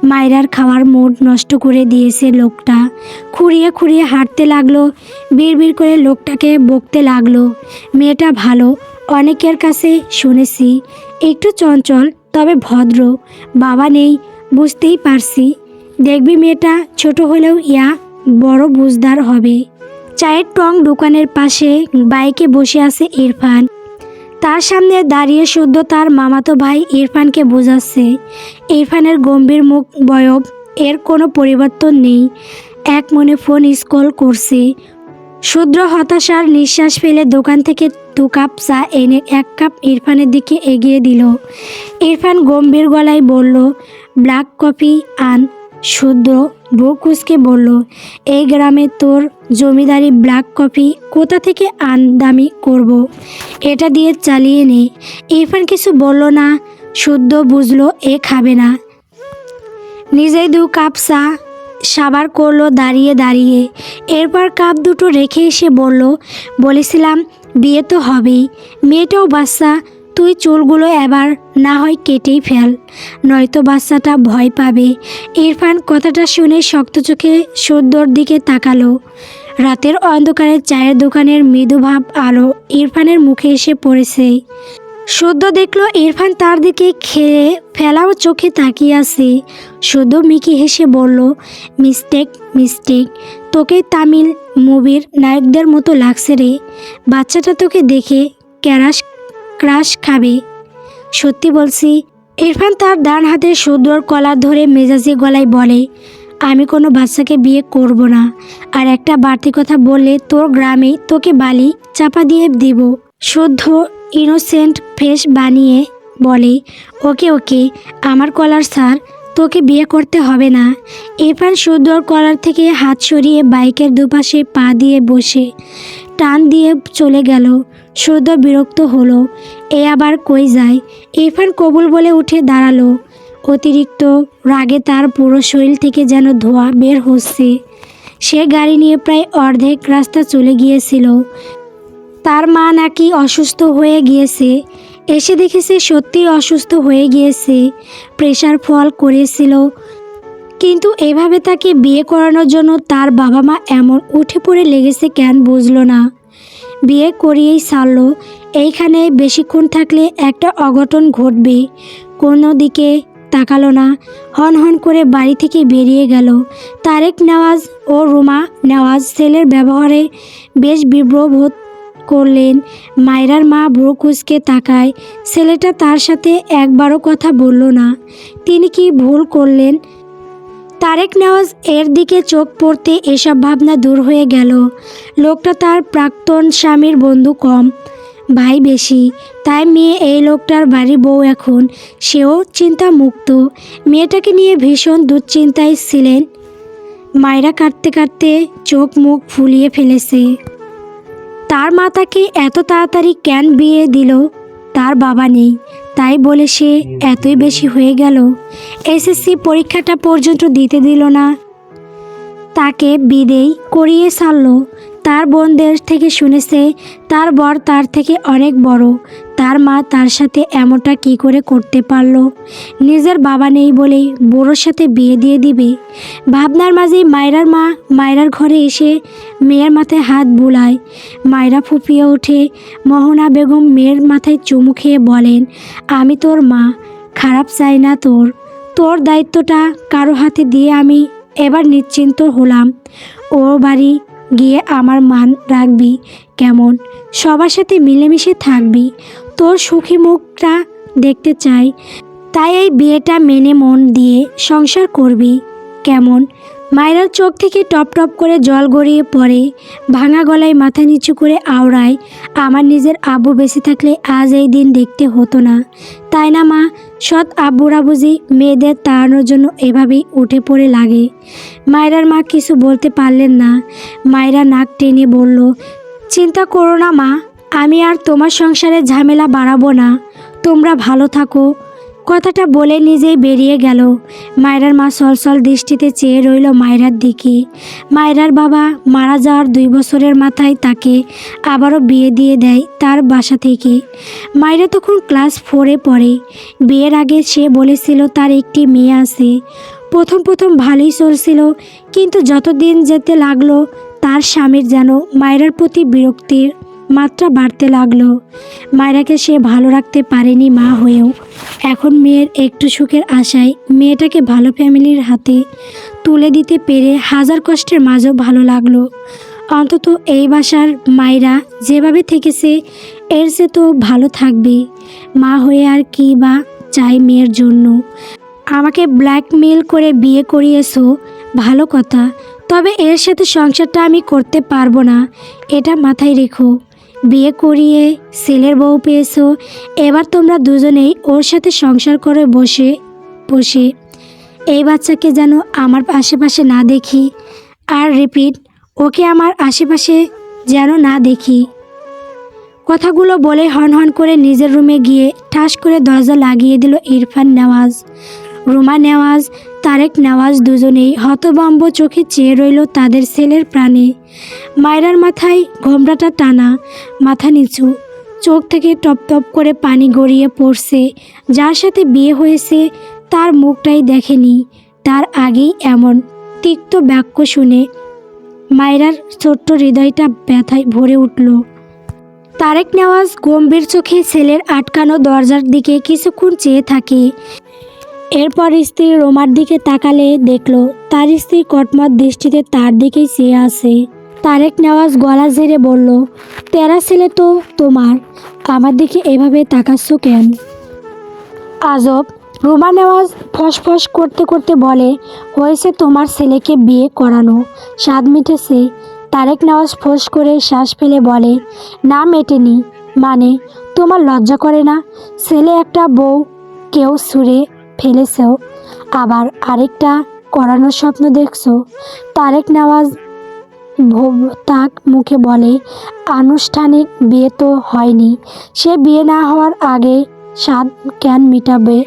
মায়রার খাওয়ার মুড নষ্ট করে দিয়েছে লোকটা। খুঁড়িয়ে খুঁড়িয়ে হাঁটতে লাগলো। বিড়বিড় করে লোকটাকে বকতে লাগলো। মেয়েটা ভালো, অনেকের কাছে শুনেছি, একটু চঞ্চল তবে ভদ্র। বাবা নেই, বুঝতেই পারছি। দেখবি মেয়েটা ছোট হলেও বড় বুঝদার হবে। চায়ের টং দোকানের পাশে বাইকে বসে আছে ইরফান। তার সামনে দাঁড়িয়ে শুদ্ধ তার মামাতো ভাই ইরফানকে বোঝাচ্ছে। ইরফানের গম্ভীর মুখ বয়ব, এর কোনো পরিবর্তন নেই। এক মনে ফোন স্ক্রল করছে। শুদ্র হতাশার নিঃশ্বাস ফেলে দোকান থেকে 2 কাপ চা এনে 1 কাপ ইরফানের দিকে এগিয়ে দিল। ইরফান গম্ভীর গলায় বলল, ব্ল্যাক কফি আন। শুদ্র বুক কুঁচকে বলল, এই গ্রামে তোর জমিদারি ব্ল্যাক কফি কোথা থেকে দামি করব, এটা দিয়ে চালিয়ে নে। ইরফান কিছু বলল না। শুদ্ধ বুঝলো এ খাবে না। নিজেই 2 কাপ চা সাবার করলো দাঁড়িয়ে দাঁড়িয়ে। এরপর কাপ দুটো রেখে এসে বলল, বলেছিলাম বিয়ে তো হবেই, মেয়েটাও বাচ্চা, তুই চুলগুলো এবার না হয় কেটেই ফেল, নয়তো বাচ্চাটা ভয় পাবে। ইরফান কথাটা শুনে শক্ত চোখে শুদ্ধর দিকে তাকালো। রাতের অন্ধকারে চায়ের দোকানের মৃদুভাব আলো ইরফানের মুখে এসে পড়েছে। শুদ্ধ দেখলো ইরফান তার দিকে খেয়ে ফেলাও চোখে তাকিয়ে আছে। শুদ্ধ মিকি হেসে বলল, মিস্টেক মিস্টেক, তোকে তামিল মুভির নায়কদের মতো লাগছে রে। বাচ্চাটা তোকে দেখে ক্রাশ খাবে, সত্যি বলছি। ইরফান তার ডান হাতে শুদ্ধর কলার ধরে মেজাজি গলায় বলে, আমি কোনো বাচ্চাকে বিয়ে করব না, আর একটা বাড়তি কথা বললে তোর গ্রামে তোকে বালি চাপা দিয়ে দিব। শুদ্ধ ইনোসেন্ট ফেস বানিয়ে বলে, ওকে ওকে, আমার কলার স্যার, তোকে বিয়ে করতে হবে না। ইরফান শুদ্ধর কলার থেকে হাত সরিয়ে বাইকের দুপাশে পা দিয়ে বসে টান দিয়ে চলে গেল। শুদ্ধ বিরক্ত হলো, এ আবার কই যায়। ইরফান কবুল বলে উঠে দাঁড়ালো। অতিরিক্ত রাগে তার পুরো শরীর থেকে যেন ধোঁয়া বের হচ্ছে। সে গাড়ি নিয়ে প্রায় অর্ধেক রাস্তা চলে গিয়েছিল। তার মা নাকি অসুস্থ হয়ে গিয়েছে। এসে দেখেছে সত্যিই অসুস্থ হয়ে গিয়েছে, প্রেশার ফল করেছিল। কিন্তু এভাবে তাকে বিয়ে করানোর জন্য তার বাবা মা এমন উঠে পড়ে লেগেছে কেন বুঝলো না। বিয়ে করিয়েই ছাড়লো। এইখানে বেশিক্ষণ থাকলে একটা অঘটন ঘটবে। কোনো দিকে তাকালো না, হন হন করে বাড়ি থেকে বেরিয়ে গেল। তারেক নেওয়াজ ও রুমা নেওয়াজ ছেলের ব্যবহারে বেশ বিব্রত বোধ করলেন। মায়রার মা বুড়ো কুঁচকে তাকায়। ছেলেটা তার সাথে একবারও কথা বলল না। তিনি কি ভুল করলেন? তারেক নেওয়াজ এর দিকে চোখ পড়তে এসব ভাবনা দূর হয়ে গেল। লোকটা তার প্রাক্তন স্বামীর বন্ধু কম, ভাই বেশি, তাই মেয়ে এই লোকটার বাড়ির বউ এখন। সেও চিন্তামুক্ত। মেয়েটাকে নিয়ে ভীষণ দুশ্চিন্তায় ছিলেন। মায়রা কাঁদতে কাঁদতে চোখ মুখ ফুলিয়ে ফেলেছে। তার মা তাকে এত তাড়াতাড়ি কেন বিয়ে দিল? তার বাবা নেই, তাই বলে সে এতই বেশি হয়ে গেল। এসএসসি পরীক্ষাটা পর্যন্ত দিতে দিল না, তাকে বিদেয় করিয়ে ছাড়ল। তার বোনদের থেকে শুনেছে তার বর তার থেকে অনেক বড়। তার মা তার সাথে এমনটা কি করে করতে পারল? নিজের বাবা নেই বলেই বুড়োর সাথে বিয়ে দিয়ে দিবে। ভাবনার মাঝেই মায়রার মা মায়রার ঘরে এসে মেয়ের মাথায় হাত বুলায়। মায়রা ফুপিয়ে ওঠে। মোহনা বেগম মেয়ের মাথায় চুমু খেয়ে বলেন, আমি তোর মা, খারাপ চাই না তোর। তোর দায়িত্বটা কারো হাতে দিয়ে আমি এবার নিশ্চিন্ত হলাম। ওর বাড়ি গিয়ে আমার মান রাখবি কেমন, সবার সাথে মিলেমিশে থাকবি, তোর সুখী মুখটা দেখতে চাই। তাই এই বিয়েটা মেনে মন দিয়ে সংসার করবি কেমন। মায়েরার চোখ থেকে টপ টপ করে জল গড়িয়ে পড়ে। ভাঙা গলায় মাথা নিচু করে আওড়ায়, আমার নিজের আব্বু বেঁচে থাকলে আজ এই দিন দেখতে হতো না, তাই না মা? সৎ আব্বুরা বুঝি মেয়েদের তাড়ানোর জন্য এভাবেই উঠে পড়ে লাগে। মায়েরার মা কিছু বলতে পারলেন না। মায়েরা নাক টেনে বলল, চিন্তা করো না মা, আমি আর তোমার সংসারে ঝামেলা বাড়াবো না, তোমরা ভালো থাকো। কথাটা বলে নিজেই বেরিয়ে গেল। মায়রার মা সলসল দৃষ্টিতে চেয়ে রইল মায়রার দিকে। মায়রার বাবা মারা যাওয়ার 2 বছরের মাথায় তাকে আবারও বিয়ে দিয়ে দেয় তার বাসা থেকে। মায়রা তখন ক্লাস 4-এ পড়ে। বিয়ের আগে সে বলেছিল তার একটি মেয়ে আছে। প্রথম প্রথম ভালোই চলছিল, কিন্তু যত দিন যেতে লাগলো তার স্বামীর যেন মায়রার প্রতি বিরক্তির মাত্রা বাড়তে লাগলো। মায়রাকে সে ভালো রাখতে পারেনি মা হয়েও। এখন মেয়ের একটু সুখের আশায় মেয়েটাকে ভালো ফ্যামিলির হাতে তুলে দিতে পেরে হাজার কষ্টের মাঝেও ভালো লাগলো। অন্তত এই বাসার মায়েরা যেভাবে থেকেছে এর সে তো ভালো থাকবে। মা হয়ে আর কি বা চাই মেয়ের জন্য। আমাকে ব্ল্যাকমেল করে বিয়ে করিয়েছো, ভালো কথা, তবে এর সাথে সংসারটা আমি করতে পারবো না, এটা মাথায় রেখো। বিয়ে করিয়ে ছেলের বউ পেয়েছো, এবার তোমরা দুজনেই ওর সাথে সংসার করে বসে বসে এই বাচ্চাকে যেন আমার আশেপাশে না দেখি। আর রিপিট, ওকে আমার আশেপাশে যেন না দেখি। কথাগুলো বলে হন করে নিজের রুমে গিয়ে ঠাস করে দরজা লাগিয়ে দিল ইরফান নেওয়াজ। রুমা নেওয়াজ, তারেক নেওয়াজ দুজনেই হতভম্ব চোখে চেয়ে রইল তাদের ছেলের প্রাণে। মায়রার মাথায় ঘোমটাটা টানা, মাথা নিচু, চোখ থেকে টপ টপ করে পানি গড়িয়ে পড়ছে। যার সাথে বিয়ে হয়েছে তার মুখটাই দেখেনি, তার আগেই এমন তিক্ত বাক্য শুনে মায়রার ছোট্ট হৃদয়টা ব্যথায় ভরে উঠল। তারেক নেওয়াজ গম্ভীর চোখে ছেলের আটকানো দরজার দিকে কিছুক্ষণ চেয়ে থাকে। এরপর স্ত্রী রোমার দিকে তাকালে দেখল তার স্ত্রী কটমট দৃষ্টিতে তার দিকেই চেয়ে আছে। তারেক নেওয়াজ গলা ঝেড়ে বলল, তেরা ছেলে তো তোমার, আমার দিকে এভাবে তাকাচ্ছ কেন? আজব। রুমা নেওয়াজ ফসফস করতে করতে বলে, হয়েছে তোমার ছেলেকে বিয়ে করানো, স্বাদ মিটেছে। তারেক নেওয়াজ ফোঁস করে শ্বাস ফেলে বলে, না মেটেনি। মানে তোমার লজ্জা করে না? ছেলে একটা বউ কেউ ছুঁড়ে ফেলেছেও, আবার আরেকটা করানোর স্বপ্ন দেখছো। তারেক নেওয়াজ তাক মুখে বলে, আনুষ্ঠানিক বিয়ে তো হয়নি, সে বিয়ে না হওয়ার আগে স্বাদ কেন মিটাবে?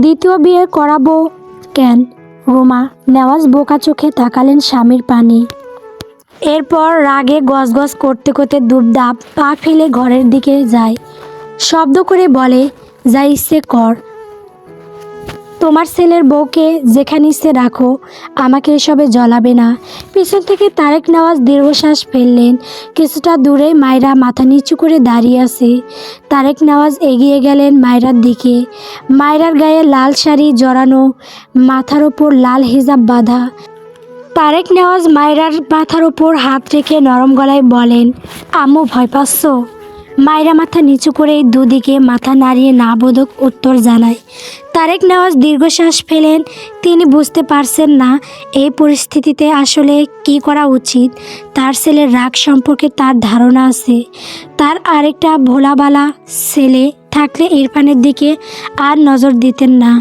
দ্বিতীয় বিয়ে করাবো কেন? রুমা নেওয়াজ বোকা চোখে তাকালেন স্বামীর পানে। এরপর রাগে গজগজ করতে করতে দুপদাপ পা ফেলে ঘরের দিকে যায়। শব্দ করে বলে, যা ইচ্ছে কর, তোমার ছেলের বউকে যেখানে ইচ্ছে রাখো, আমাকে এসবে জ্বলাবে না। পিছন থেকে তারেক নেওয়াজ দীর্ঘশ্বাস ফেললেন। কিছুটা দূরে মায়রা মাথা নিচু করে দাঁড়িয়ে আছে। তারেক নেওয়াজ এগিয়ে গেলেন মায়রার দিকে। মায়রার গায়ে লাল শাড়ি জড়ানো, মাথার ওপর লাল হিজাব বাঁধা। তারেক নেওয়াজ মায়রার মাথার ওপর হাত রেখে নরম গলায় বলেন, আম্মু ভয় পাচ্ছ? মায়রা মাথা নিচু করে দুদিকে মাথা নাড়িয়ে না বোধক উত্তর জানায়। তারেক নেওয়াজ দীর্ঘশ্বাস ফেলেন। তিনি বুঝতে পারছেন না এই পরিস্থিতিতে আসলে কি করা উচিত। তার ছেলের রাগ সম্পর্কে তার ধারণা আছে। তার আরেকটা ভোলাবালা ছেলে থাকলে ইরফানের দিকে আর নজর দিতেন না,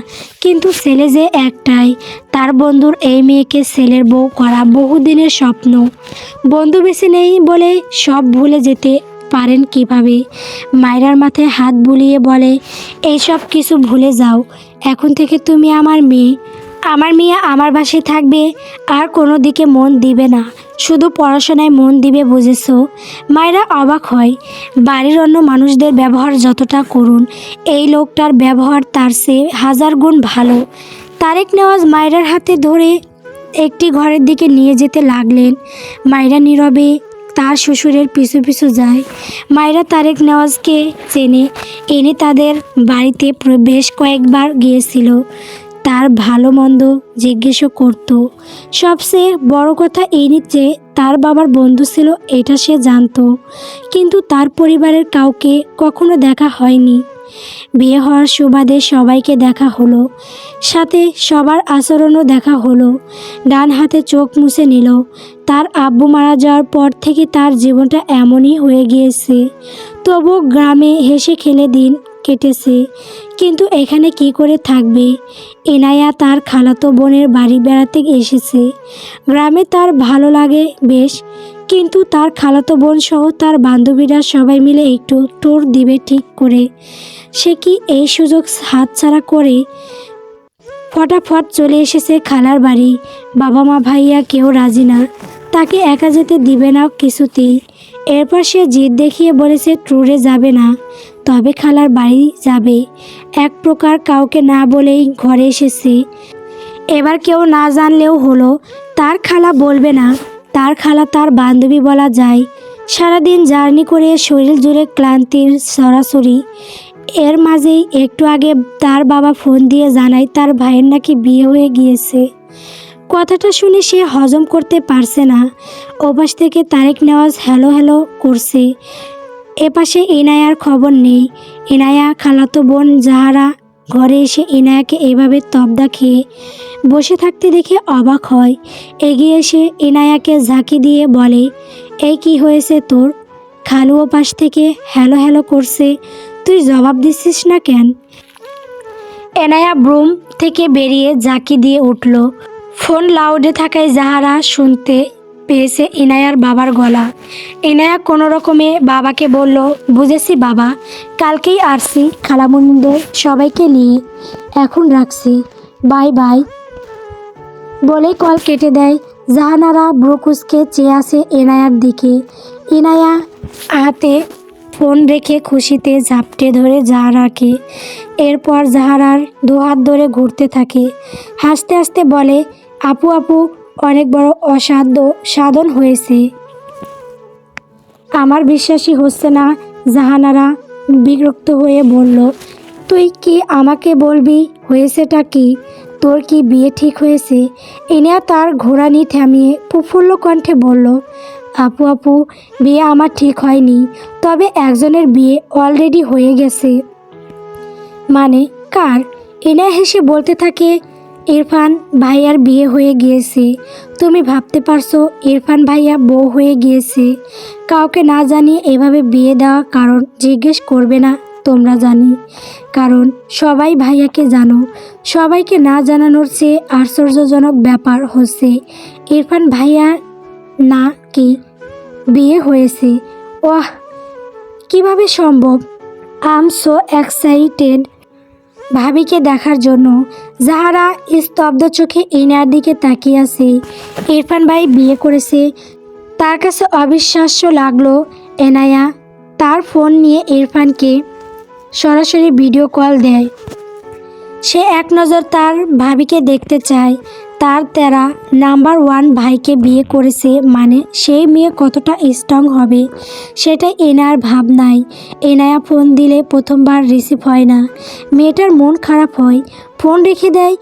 কিন্তু ছেলে যে একটাই। তার বন্ধুর এই মেয়েকে ছেলের বউ করা বহুদিনের স্বপ্ন। বন্ধু বেশি নেই বলে সব ভুলে যেতে পারেন কিভাবে? মায়রার মাথায় হাত বুলিয়ে বলে, এইসব কিছু ভুলে যাও, এখন থেকে তুমি আমার মেয়ে। আমার মেয়ে আমার বাসায় থাকবে, আর কোনো দিকে মন দিবে না, শুধু পড়াশোনায় মন দিবে, বুঝেছো? মায়েরা অবাক হয়। বাড়ির অন্য মানুষদের ব্যবহার যতটা করুন, এই লোকটার ব্যবহার তার চেয়ে 1000 গুণ ভালো। তারেক নেওয়াজ মায়রার হাতে ধরে একটি ঘরের দিকে নিয়ে যেতে লাগলেন। মায়রা নীরবে তার শ্বশুরের পিছু পিছু যায়। মায়রা তারেক নেওয়াজকে চেনে, এনে তাদের বাড়িতে বেশ কয়েকবার গিয়েছিল। তার ভালো মন্দ জিজ্ঞেসও করত। সবচেয়ে বড় কথা এই যে তার বাবার বন্ধু ছিল এটা সে জানতো, কিন্তু তার পরিবারের কাউকে কখনো দেখা হয়নি। বিয়ে হওয়ার সুবাদে সবাইকে দেখা হলো, সাথে সবার আচরণও দেখা হলো। ডান হাতে চোখ মুছে নিল। তার আব্বু মারা যাওয়ার পর থেকে তার জীবনটা এমনই হয়ে গিয়েছে। তবু গ্রামে হেসে খেলে দিন কেটেছে, কিন্তু এখানে কি করে থাকবে? এনায়া তার খালাতো বোনের বাড়ি বেড়াতে এসেছে। গ্রামে তার ভালো লাগে বেশ, কিন্তু তার খালাতো বোন সহ তার বান্ধবীরা সবাই মিলে একটু ট্যুর দিবে ঠিক করে। সে কি এই সুযোগ হাতছাড়া করে ফটাফট চলে এসেছে খালার বাড়ি। বাবা মা ভাইয়া কেউ রাজি না, তাকে একা যেতে দিবে না কিছুতেই। এরপর সে জিদ দেখিয়ে বলেছে ট্যুরে যাবে না, তবে খালার বাড়ি যাবে। এক প্রকার কাউকে না বলেই ঘরে এসেছে। এবার কেউ না জানলেও হলো, তার খালা বলবে না। তার খালা তার বান্ধবী বলা যায়। সারাদিন জার্নি করে শরীর জুড়ে ক্লান্তির সরাসরি। এর মাঝেই একটু আগে তার বাবা ফোন দিয়ে জানায় তার ভাইয়ের নাকি বিয়ে হয়ে গিয়েছে। কথাটা শুনে সে হজম করতে পারছে না। ওপাশ থেকে তারেক নেওয়াজ হ্যালো হ্যালো করছে, এপাশে ইনায়ার খবর নেই। ইনায়া খালাতো বোন জাহারা ঘরে এসে ইনায়াকে এভাবে তবদা খেয়ে বসে থাকতে দেখে অবাক হয়। এগিয়ে এসে ইনায়াকে ঝাঁকি দিয়ে বলে, এই কি হয়েছে তোর? খালু ওপাশ থেকে হ্যালো হ্যালো করছে, তুই জবাব দিচ্ছিস না কেন? এনায়া ব্রুম থেকে বেরিয়ে ঝাঁকি দিয়ে উঠল। ফোন লাউডে থাকায় জাহারা শুনতে পেয়েছে ইনায়ার বাবার গলা। ইনায়া কোনো রকমে বাবাকে বলল, বুঝেছি বাবা, কালকেই আসছি খালামুনিদের সবাইকে নিয়ে, এখন রাখছি, বাই বাই বলেই কল কেটে দেয়। জাহানারা ব্রুকুসকে চেয়ে আসে ইনায়ার দিকে। ইনায়া হাতে ফোন রেখে খুশিতে ঝাপটে ধরে জাহারাকে। এরপর জাহারার দুহাত ধরে ঘুরতে থাকে, হাসতে হাসতে বলে, আপু আপু, অনেক বড় অসাধ্য সাধন হয়েছে। আমার বিশ্বাসই হচ্ছে না। জাহানারা বিরক্ত হয়ে বলল, তুই কি আমাকে বলবি হয়েছেটা কি? তোর কি বিয়ে ঠিক হয়েছে? ইনিয়া তার ঘোড়ানি থামিয়ে প্রফুল্ল কণ্ঠে বলল, আপু আপু, বিয়ে আমার ঠিক হয়নি, তবে একজনের বিয়ে অলরেডি হয়ে গেছে। মানে কার? ইনিয়া হেসে বলতে থাকে, ইরফান ভাইয়ার বিয়ে হয়ে গিয়েছে। তুমি ভাবতে পারছো ইরফান ভাইয়া বউ হয়ে গিয়েছে? কাউকে না জানিয়ে এভাবে বিয়ে দেওয়া কারণ জিজ্ঞেস করবে না তোমরা, জানি কারণ সবাই ভাইয়াকে জানো। সবাইকে না জানানোর চেয়ে আশ্চর্যজনক ব্যাপার হচ্ছে ইরফান ভাইয়া না কি বিয়ে হয়েছে। ওহ, কিভাবে সম্ভব? আই এম সো এক্সাইটেড ভাবিকে দেখার জন্য। জাহারা স্তব্ধ চোখে ইনার দিকে তাকিয়ে আছে। ইরফান ভাই বিয়ে করেছে, তার কাছে অবিশ্বাস্য লাগলো। এনায়া তার ফোন নিয়ে ইরফানকে সরাসরি ভিডিও কল দেয়। সে এক নজর তার ভাবিকে দেখতে চায়। তার তেরা নাম্বার 1 ভাইকে বিয়ে করেছে মানে সেই মেয়ে কতটা স্ট্রং হবে সেটাই এনার ভাবনায়। এনায়া ফোন দিলে প্রথমবার রিসিভ হয় না, মেয়েটার মন খারাপ হয়, ফোন রেখে দেয়।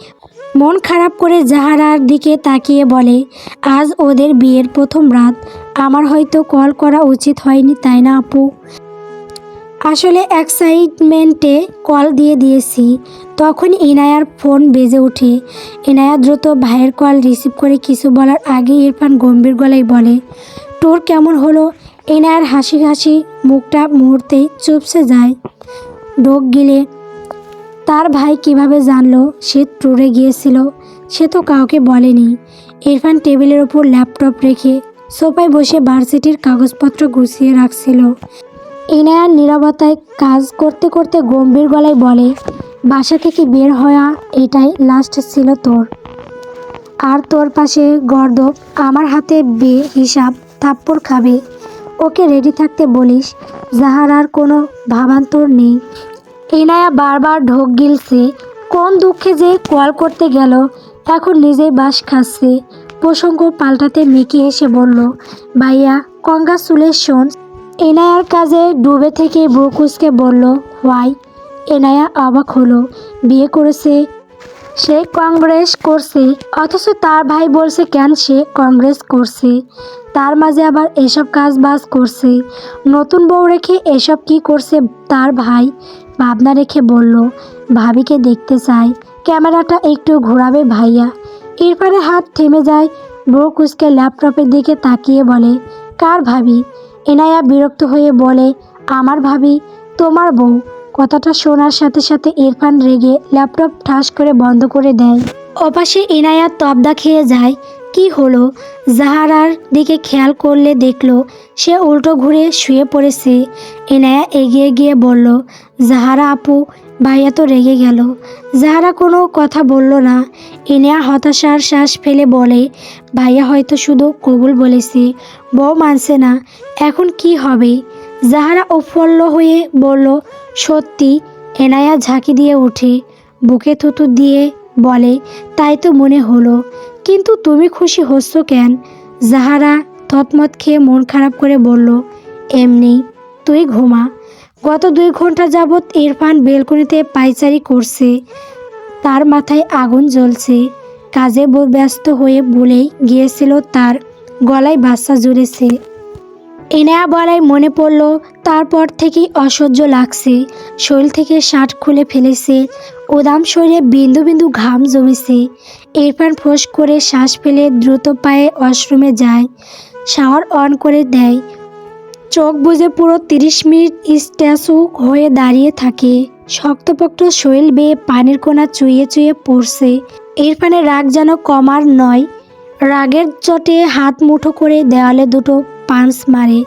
মন খারাপ করে জাহারার দিকে তাকিয়ে বলে, আজ ওদের বিয়ের প্রথম রাত, আমার হয়তো কল করা উচিত হয়নি, তাই না আপু? আসলে এক্সাইটমেন্টে কল দিয়েছি। তখন ইনায়ার ফোন বেজে ওঠে। ইনায়া দ্রুত ভাইয়ের কল রিসিভ করে কিছু বলার আগে ইরফান গম্ভীর গলায় বলে, তোর কেমন হলো? ইনায়ার হাসি হাসি মুখটা মুহূর্তেই চুপসে যায়। ঢোক গিলে তার ভাই কিভাবে জানলো সে ট্যুরে গিয়েছিল? সে তো কাউকে বলেনি। ইরফান টেবিলের ওপর ল্যাপটপ রেখে সোফায় বসে ভার্সিটির কাগজপত্র গুছিয়ে রাখছিল। ইনায়ার নীরবতায় কাজ করতে করতে গম্ভীর গলায় বলে, বাসা থেকে বের হওয়া এটাই লাস্ট ছিল তোর? আর তোর পাশে গর্দভ আমার হাতে বিয়ে হিসাব থাপ্পড় খাবে। ওকে রেডি থাকতে বলিস। জাহারার কোনো ভাবান্তর নেই। ইনায়া বারবার ঢোক গিলছে। কোন দুঃখে যে কল করতে গেল, এখন নিজেই বাস খাচ্ছে। প্রসঙ্গ পাল্টাতে মিকি হেসে বলল, ভাইয়া কংগ্রাচুলেশনস। এনায়ার কাজে ডুবে থেকে ব্রুকুসকে বলল, হোয়াই? এনায়া অবাক হলো। বিয়ে করেছে সে কংগ্রেস করছে, অথচ তার ভাই বলছে কেন সে কংগ্রেস করছে। তার মাঝে আবার এসব কাজ বাজ করছে। নতুন বউ রেখে এসব কি করছে তার ভাই? ভাবনা রেখে বলল, ভাবিকে দেখতে চাই। ক্যামেরাটা একটু ঘোরাবে ভাইয়া। ইরফানের হাত থেমে যায়। বউ কুচকে ল্যাপটপের দিকে তাকিয়ে বলে, কার ভাবি? এনায়া বিরক্ত হয়ে বলে, আমার ভাবি, তোমার বউ। কথাটা শোনার সাথে সাথে ইরফান রেগে ল্যাপটপ ঠাস করে বন্ধ করে দেয়। ওপাশে ইনায়া তবদা খেয়ে যায়। কি হলো? জাহারার দিকে খেয়াল করলে দেখলো সে উল্টো ঘুরে শুয়ে পড়েছে। ইনায়া এগিয়ে গিয়ে বলল, জাহারা আপু, ভাইয়া তো রেগে গেল। জাহারা কোনো কথা বলল না। ইনায়া হতাশার শ্বাস ফেলে বলে, ভাইয়া হয়তো শুধু কবুল বলেছে, বউ মানছে না। এখন কি হবে? জাহারা উৎফুল্ল হয়ে বলল, সত্যি? এনায়া ঝাঁকি দিয়ে ওঠে, বুকে থুতু দিয়ে বলে, তাই তো মনে হলো। কিন্তু তুমি খুশি হচ্ছ কেন? জাহারা থতমত খেয়ে মন খারাপ করে বলল, এমনি। তুই ঘুমা। গত 2 ঘন্টা যাবৎ ইরফান বেলকনিতে পায়চারি করছে। তার মাথায় আগুন জ্বলছে। কাজে ব্যস্ত হয়ে ভুলেই গিয়েছিল তার গলায় বাচ্চা জুড়েছে। ইনায়া বলায় মনে পড়ল, তারপর থেকেই অসহ্য লাগছে। শরীর থেকে শার্ট খুলে ফেলেছে। উদাম শরীরে বিন্দু বিন্দু ঘাম জমেছে। ইরফান ফোঁস করে শ্বাস ফেলে দ্রুত পায়ে ওয়াশরুমে যায়। শাওয়ার অন করে দেয়। চোখ বুজে পুরো 30 মিনিট স্ট্যাচু হয়ে দাঁড়িয়ে থাকে। শক্তপোক্ত শরীর বেয়ে পানির কোনা চুইয়ে চুইয়ে পড়ছে। ইরফানের রাগ যেন কমার নয়। রাগের চোটে হাত মুঠো করে দেওয়ালে দুটো পাঞ্চ মারে।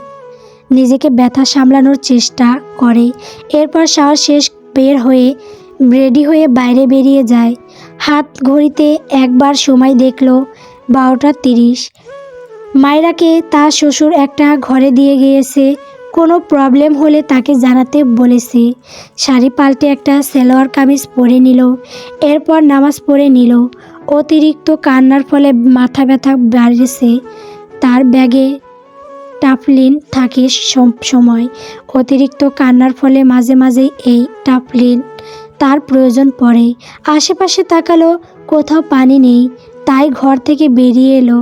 নিজেকে ব্যথা সামলানোর চেষ্টা করে। এরপর শাওয়ার শেষ বের হয়ে রেডি হয়ে বাইরে বেরিয়ে যায়। হাত ঘড়িতে একবার সময় দেখল 12টা 30। মায়রাকে তার শ্বশুর একটা ঘরে দিয়ে গিয়েছে। কোনো প্রবলেম হলে তাকে জানাতে বলেছে। শাড়ি পাল্টে একটা সালোয়ার কামিজ পরে নিল। এরপর নামাজ পড়ে নিল। অতিরিক্ত কান্নার ফলে মাথা ব্যথা বাড়ছে। তার ব্যাগে টাফলিন থাকে সব সময়। অতিরিক্ত কান্নার ফলে মাঝে মাঝেই এই টাফলিন তার প্রয়োজন পড়ে। আশেপাশে তাকালো, কোথাও পানি নেই। তাই ঘর থেকে বেরিয়ে এলো।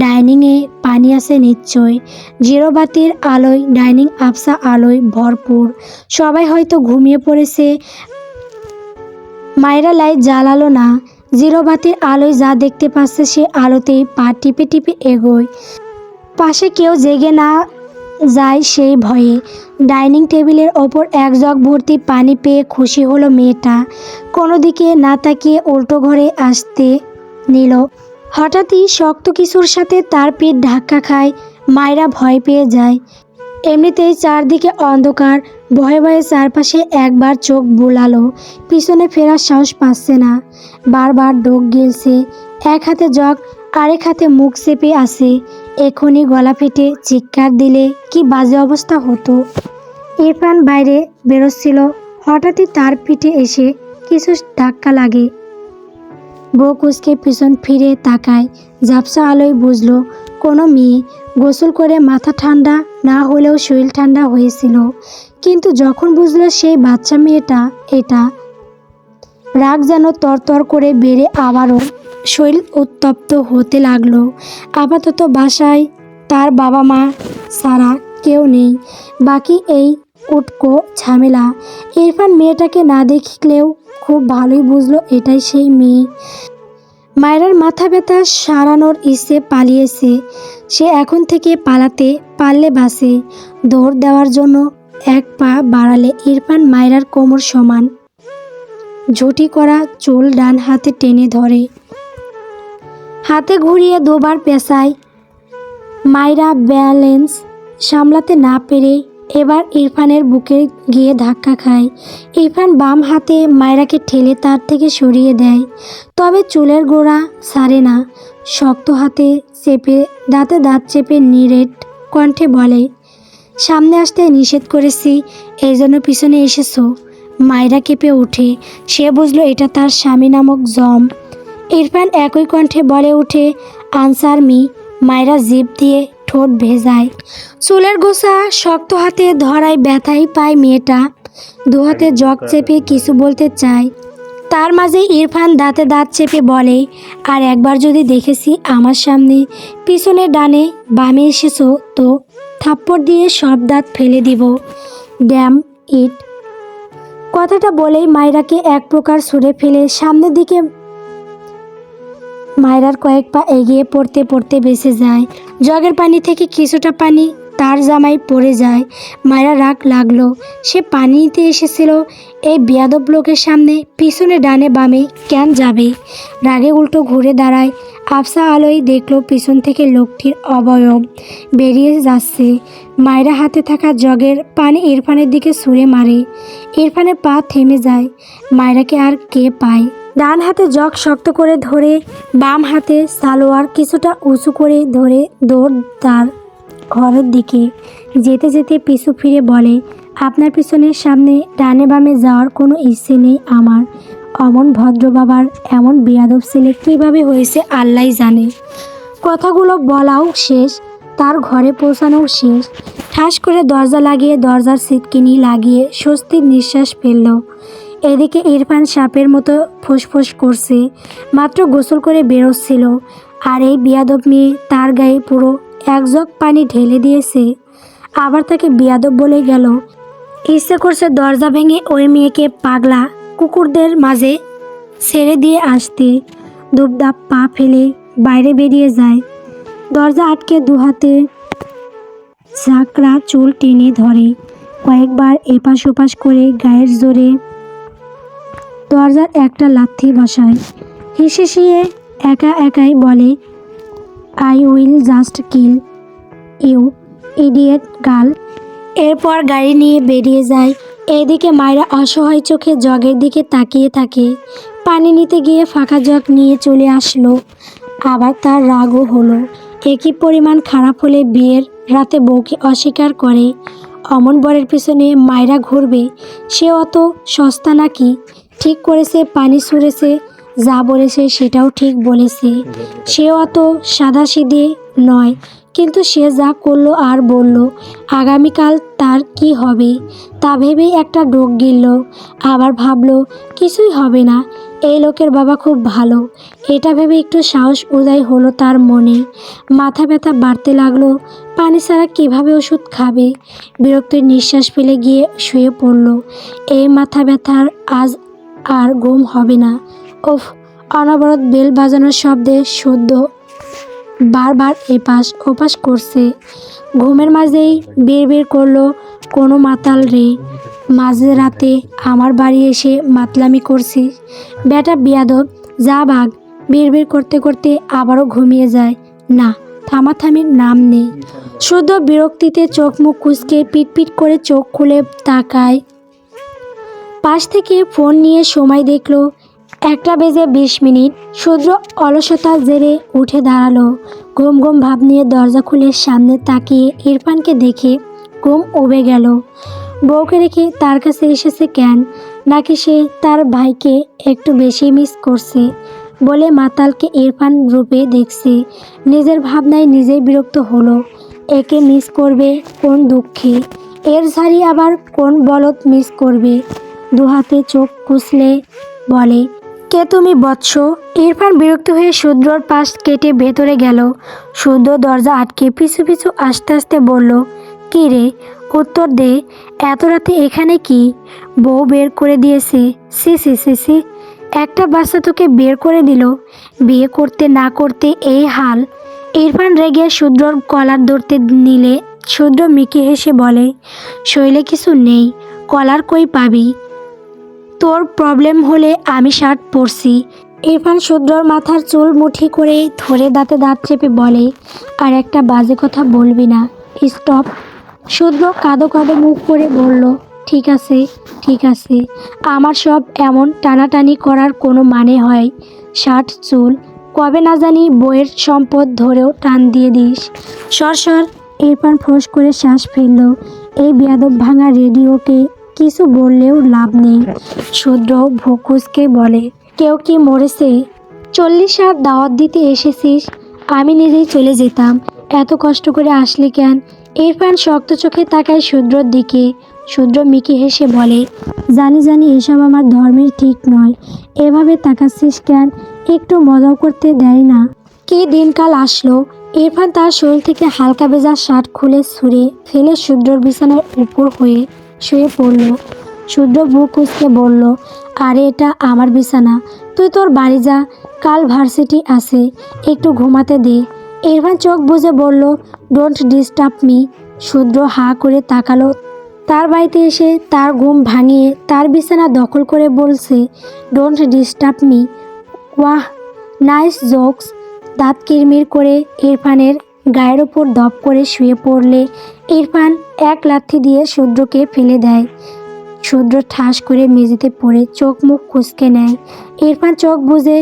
ডাইনিংয়ে পানি আছে নিশ্চয়। জিরো বাতির আলোয় ডাইনিং আবছা আলোয় ভরপুর। সবাই হয়তো ঘুমিয়ে পড়েছে। মায়েরা লাইট জ্বালালো না। জিরো বাতির আলোয় যা দেখতে পাচ্ছে সে আলোতেই পা টিপে টিপে এগোয়। পাশে কেউ জেগে না যায় সেই ভয়ে। ডাইনিং টেবিলের ওপর 1 জগ ভর্তি পানি পেয়ে খুশি হলো মেয়েটা। কোনো দিকে না তাকিয়ে উল্টো ঘরে আসতে নিল। হঠাৎই শক্ত কিছুর সাথে তার পিঠ ধাক্কা খায়। মায়েরা ভয় পেয়ে যায়। এমনিতেই চারদিকে অন্ধকার। ভয়ে ভয়ে চারপাশে একবার চোখ বুলালো। পিছনে ফেরার সাহস পাচ্ছে না। বারবার ডোক গিলছে। এক হাতে জগ, আরেক হাতে মুখ চেপে আছে। এখনই গলা ফেটে চিৎকার দিলে কি বাজে অবস্থা হতো। ইরফান বাইরে বেরোচ্ছিল। হঠাৎই তার পিঠে এসে কিছু ধাক্কা লাগে। বউ কুচকে পিছন ফিরে তাকায়। ঝাপসা আলোয় বুঝলো কোনো মেয়ে। গোসল করে মাথা ঠান্ডা না হলেও শরীর ঠান্ডা হয়েছিল। কিন্তু যখন বুঝলো সেই বাচ্চা মেয়েটা, এটা রাগ যেন তরতর করে বেড়ে আবারও শরীর উত্তপ্ত হতে লাগলো। আপাতত বাসায় তার বাবা মা ছাড়া কেউ নেই। বাকি এই উটকো ঝামেলা। ইরফান মেয়েটাকে না দেখলেও খুব ভালোই বুঝলো এটাই সেই মেয়ে। মায়েরার মাথা ব্যথা সারানোর ইচ্ছে পালিয়েছে। সে এখন থেকে পালাতে পারলে বাসে। দৌড় দেওয়ার জন্য 1 পা বাড়ালে ইরফান মায়েরার কোমর সমান। ঝুঁটি করা চুল ডান হাতে টেনে ধরে। হাতে ঘুরিয়ে 2 বার পেঁচায়। মায়েরা ব্যালেন্স সামলাতে না পেরে এবার ইরফানের বুকে গিয়ে ধাক্কা খায়। ইরফান বাম হাতে মায়েরাকে ঠেলে তার থেকে সরিয়ে দেয়। তবে চুলের গোড়া ছাড়ে না। শক্ত হাতে চেপে দাঁতে দাঁত চেপে নিরেট কণ্ঠে বলে, সামনে আসতে নিষেধ করেছি, এই জন্য পিছনে এসেছো। মায়েরা কেঁপে ওঠে। সে বুঝলো এটা তার স্বামী নামক জম। ইরফান একই কণ্ঠে বলে ওঠে, আনসার মি। মায়েরা জিভ দিয়ে ঠোঁট ভেজায়। চুলের গোছা শক্ত হাতে ধরায় ব্যথাই পায় মেয়েটা। 2 হাতে জগ চেপে কিছু বলতে চায়। তার মাঝে ইরফান দাঁতে দাঁত চেপে বলে, আর একবার যদি দেখেছি আমার সামনে পিছনে ডানে বামে এসেছো তো থাপ্পড় দিয়ে সব দাঁত ফেলে দিব। Damn it. কথাটা বলেই মায়রাকে এক প্রকার ছুঁড়ে ফেলে সামনের দিকে মায়রার কয়েক পা এগিয়ে পড়তে পড়তে বেঁচে যায়। জগের পানি থেকে কিছুটা পানি তার জামায় পড়ে যায়। মায়রা রাগ লাগলো, সে পানি নিতে এসেছিল, এই বেয়াদব লোকের সামনে পিছনে ডানে বামে কেন যাবে? রাগে উল্টো ঘুরে দাঁড়ায়। আফসা আলোয় দেখলো পিছন থেকে লোকটির অবয়ব বেরিয়ে যাচ্ছে। মায়রা হাতে থাকা জগের পানি ইরফানের দিকে ছুঁড়ে মারে। ইরফানের পা থেমে যায়। মায়রাকে আর কে পায়? ডান হাতে জগ শক্ত করে ধরে বাম হাতে সালোয়ার কিছুটা উঁচু করে ধরে দৌড় তার ঘরের দিকে। যেতে যেতে পিছু ফিরে বলে, আপনার পিছনের সামনে ডানে বামে যাওয়ার কোনো ইচ্ছে নেই আমার। অমন ভদ্র বাবার এমন বেয়াদব ছেলে কীভাবে হয়েছে আল্লাহই জানে। কথাগুলো বলাও শেষ, তার ঘরে পৌঁছানোও শেষ। ঠাস করে দরজা লাগিয়ে দরজার সিটকিনি লাগিয়ে স্বস্তির নিঃশ্বাস ফেলল। এদিকে ইরফান সাপের মতো ফুসফুস করছে, মাত্র গোসল করে বেরোচ্ছিল, আর এই বেয়াদব মেয়ে তার গায়ে পুরো এক জগ পানি ঢেলে দিয়েছে। আবার তাকে বেয়াদব বলে গেল। ইচ্ছে করছে দরজা ভেঙে ওই মেয়েকে পাগলা কুকুরদের মাঝে ছেড়ে দিয়ে আসতে। দুপদাপ পা ফেলে বাইরে বেরিয়ে যায়। দরজা আটকে দুহাতে ঝাঁকড়া চুল টেনে ধরে, কয়েকবার এপাশ ওপাশ করে গায়ের জোরে দরজার একটা লাথি বসায়। হিসেসিয়ে একা একাই বলে, I will just kill you idiot girl. এরপর গাড়ি নিয়ে বেরিয়ে যায়। এদিকে মায়রা অসহায় চোখে জগের দিকে তাকিয়ে থাকে। পানি নিতে গিয়ে ফাঁকা জগ নিয়ে চলে আসলো। আবার তার রাগও হলো। একই পরিমাণ খারাপ হলে বিয়ের রাতে বউকে অস্বীকার করে অমন বরের পিছনে মায়রা ঘুরবে? সে অত সস্তা নাকি? ঠিক করেছে, পানি ছুঁড়েছে, যা বলেছে সেটাও ঠিক বলেছে। সে অত সাদাসিধে নয়, কিন্তু সে যা করলো আর বলল আগামীকাল তার কি হবে তা ভেবেই একটা ডোক গিলল। আবার ভাবলো কিছুই হবে না, এই লোকের বাবা খুব ভালো। এটা ভেবে একটু সাহস উদয় হলো তার মনে। মাথা ব্যথা বাড়তে লাগলো। পানি ছাড়া কীভাবে ওষুধ খাবে? বিরক্তির নিঃশ্বাস ফেলে গিয়ে শুয়ে পড়ল। এই মাথা ব্যথার আজ আর ঘুম হবে না। উফ! অনবরত বেল বাজানোর শব্দে সদ্য বারবার এপাশ ওপাশ করছে। ঘুমের মাঝেই বিড়বিড় করলো, কোনো মাতাল রে, মাঝে রাতে আমার বাড়ি এসে মাতলামি করছিস? বেটা বিয়াদব, যা ভাগ। বিড়বিড় করতে করতে আবারও ঘুমিয়ে যায়। না, থামাথামির নাম নেই। শুদ্ধ বিরক্তিতে চোখ মুখ কুঁচকে পিটপিট করে চোখ খুলে তাকায়। পাশ থেকে ফোন নিয়ে সময় দেখলো 1:20। শুদ্র অলসতার জেরে উঠে দাঁড়ালো। ঘুম ঘুম ভাব নিয়ে দরজা খুলে সামনে তাকিয়ে ইরফানকে দেখে ঘুম উবে গেল। বউকে রেখে তার কাছে এসেছে কেন? নাকি সে তার ভাইকে একটু বেশি মিস করছে বলে মাতালকে ইরফান রূপে দেখছে? নিজের ভাবনায় নিজেই বিরক্ত হলো। একে মিস করবে কোন দুঃখে? এর ঝাড়ি আবার কোন বলদ মিস করবে? দুহাতে চোখ কুচলে বলে, কে তুমি বৎস? ইরফান বিরক্ত হয়ে শুদ্রর পাশ কেটে ভেতরে গেল। শুদ্র দরজা আটকে পিছু পিছু আস্তে আস্তে বলল, কী রে, উত্তর দে। এত রাতে এখানে কি? বউ বের করে দিয়েছে? সি সি সি সি, একটা বাচ্চা তোকে বের করে দিল? বিয়ে করতে না করতে এই হাল? ইরফান রেগে শুদ্রর কলার ধরতে নিলে শুদ্র মিকি হেসে বলে, শৈলে কিছু নেই, কলার কই পাবি? তোর প্রবলেম হলে আমি শার্ট পরছি। ইরফান শুদ্রর মাথার চুল মুঠি করে ধরে দাঁতে দাঁত চেপে বলে, আর একটা বাজে কথা বলবি না। স্টপ। শুদ্র কাঁদো কাঁদো মুখ করে বলল, ঠিক আছে ঠিক আছে। আমার সব এমন টানাটানি করার কোনো মানে হয়? শার্ট চুল কবে না জানি বইয়ের সম্পদ ধরেও টান দিয়ে দিস। সর সর। ইরফান ফোঁস করে শ্বাস ফেলল। এই বেয়াদব ভাঙা রেডিওকে কিছু বললেও লাভ নেই। শুদ্র ভুকুসকে বলে, কেউ কি মরেছে? 40 আর দাওয়াত দিতে এসেছিস? আমি নিজেই চলে যেতাম। এত কষ্ট করে আসলি কেন? ইরফান শক্ত চোখে তাকায় শুদ্রর দিকে। শুদ্র মিকি হেসে বলে, জানি জানি এসব আমার ধর্মের ঠিক নয়, এভাবে তাকাচ্ছিস কেন? একটু মজাও করতে দেয় না? কি দিনকাল আসলো। ইরফান তার শরীর থেকে হালকা ভেজা শার্ট খুলে ছুঁড়ে ফেলে শুদ্রর বিছানার উপর হয়ে শুয়ে পড়ল। শুদ্র বুক কুঁচকে বলল, আরে এটা আমার বিছানা, তুই তোর বাড়ি যা, কাল ভার্সিটি আছে, একটু ঘুমাতে দে। ইরফান চোখ বুজে বলল, ডোন্ট ডিস্টার্ব মি। শুদ্র হাঁ করে তাকালো। তার বাড়িতে এসে তার ঘুম ভাঙিয়ে তার বিছানা দখল করে বলছে, ডোন্ট ডিস্টার্ব মি। ওয়াহ, নাইস জোকস। দাঁত কিরমির করে ইরফানের গায়ের ওপর দপ করে শুয়ে পড়লে ইরফান এক লাথি দিয়ে শুদ্রকে ফেলে দেয়। শুদ্র ঠাস করে মেঝেতে পড়ে চোখ মুখ কুঁচকে নেয়। ইরফান চোখ বুজে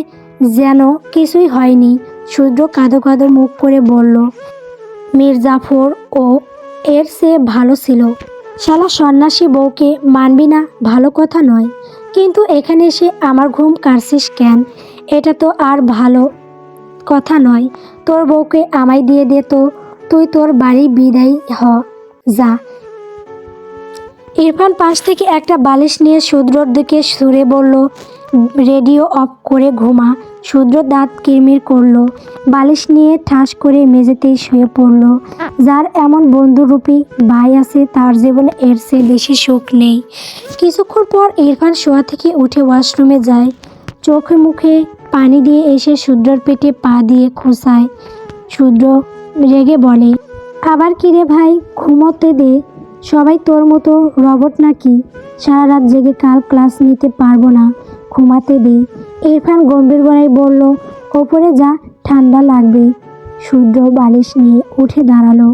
যেন কিছুই হয়নি। শুদ্র কাঁদো কাঁদো মুখ করে বলল, মীর জাফর ও এর চেয়ে ভালো ছিল। শালা সন্ন্যাসী বউকে মানবি না ভালো কথা নয়, কিন্তু এখানে এসে আমার ঘুম কাড়ছিস কেন? এটা তো আর ভালো কথা নয়। তোর বউকে আমায় দিয়ে দে তো, তুই তোর বাড়ি বিদায় হ, যা। ইরফান পাশ থেকে একটা বালিশ নিয়ে শুদ্রর দিকে ছুঁড়ে বলল, রেডিও অফ করে ঘুমা। শুদ্র দাঁত কিরমির করলো। বালিশ নিয়ে ঠাস করে মেঝেতেই শুয়ে পড়ল। যার এমন বন্ধুরূপী ভাই আছে তার জীবনে এর চেয়ে বেশি সুখ নেই। কিছুক্ষণ পর ইরফান শোয়া থেকে উঠে ওয়াশরুমে যায়। চোখে মুখে পানি দিয়ে এসে শুদ্রর পেটে পা দিয়ে খোঁচায়। শুদ্র রেগে বলে, আবার কি রে ভাই, ঘুমোতে দে। সবাই তোর মতো রবট নাকি? সারা রাত জেগে কাল ক্লাস নিতে পারবো না, ঘুমাতে দে। ইরফান গম্ভীর গলায় বলল, ওপরে যা, ঠান্ডা লাগবে। শুদ্র বালিশ নিয়ে উঠে দাঁড়ালো।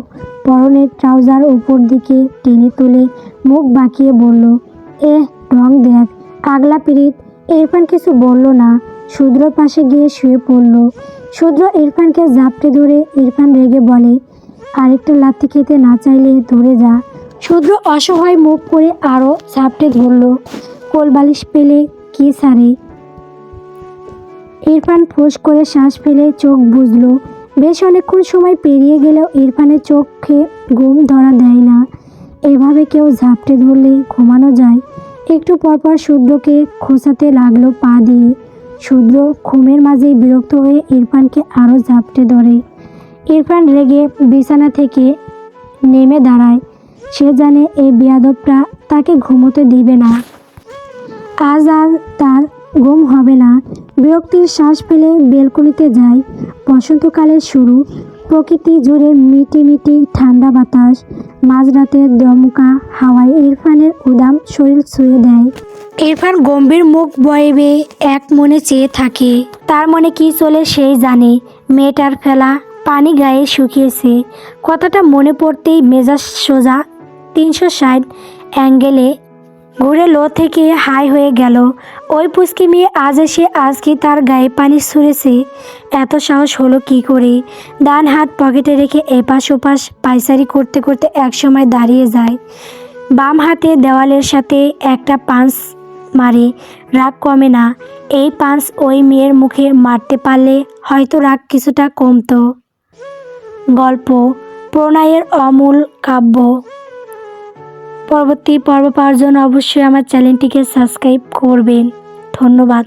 পরনের ট্রাউজার উপর দিকে টেনে তুলে মুখ বাঁকিয়ে বলল, ঢং দেখ, আগলা পিরিত। ইরফান কিছু বলল না। শুদ্রর পাশে গিয়ে শুয়ে পড়ল। শুদ্র ইরফানকে জাপটে ধরে ইরফান রেগে বলে, আরেকটা লাথি খেতে না চাইলে ধরে যা। শুদ্র অসহায় মুখ করে আরও ঝাপটে ধরল। কোলবালিশ পেলে কি সারে। ইরফান ফোঁস করে শ্বাস ফেলে চোখ বুজল। বেশ অনেকক্ষণ সময় পেরিয়ে গেলেও ইরফানের চোখে ঘুম ধরা দেয় না। এভাবে কেউ ঝাপটে ধরলে ঘুমানো যায়? একটু পরপর শুদ্রকে খোঁচাতে লাগলো পা দিয়ে। শুদ্র ঘুমের মাঝেই বিরক্ত হয়ে ইরফানকে আরও ঝাপটে ধরে। ইরফান রেগে বিছানা থেকে নেমে দাঁড়ায়। সে জানে এই বেয়াদবটা তাকে ঘুমোতে দিবে না। আজ আর তার ঘুম হবে না। বিরক্তির শ্বাস ফেলে বেলকনিতে যায়। বসন্তকালের শুরু। প্রকৃতি জুড়ে মিটি মিটি ঠান্ডা বাতাস। মাঝরাতের দমকা হাওয়ায় ইরফানের উদাম শরীর ছুঁয়ে দেয়। ইরফান গম্ভীর মুখ বয়ে এক মনে চেয়ে থাকে। তার মনে কি চলে সেই জানে। মেয়েটার ফেলা পানি গায়ে শুকিয়েছে। কথাটা মনে পড়তেই মেজাজ সোজা 360 অ্যাঙ্গেলে ঘুরে লো থেকে হাই হয়ে গেল। ওই পুচকি মেয়ে আজ এসে আজকে তার গায়ে পানি ছুঁড়েছে। এত সাহস হলো কি করে? ডান হাত পকেটে রেখে এপাশ ওপাশ পায়চারি করতে করতে একসময় দাঁড়িয়ে যায়। বাম হাতে দেওয়ালের সাথে একটা পাঞ্চ মারে। রাগ কমে না। এই পাঞ্চ ওই মেয়ের মুখে মারতে পারলে হয়তো রাগ কিছুটা কমতো। গল্প প্রণয়ের অমূল কাব্য পরবর্তী পর্ব পাওয়ার জন্য অবশ্যই আমার চ্যানেলটিকে সাবস্ক্রাইব করবেন। ধন্যবাদ।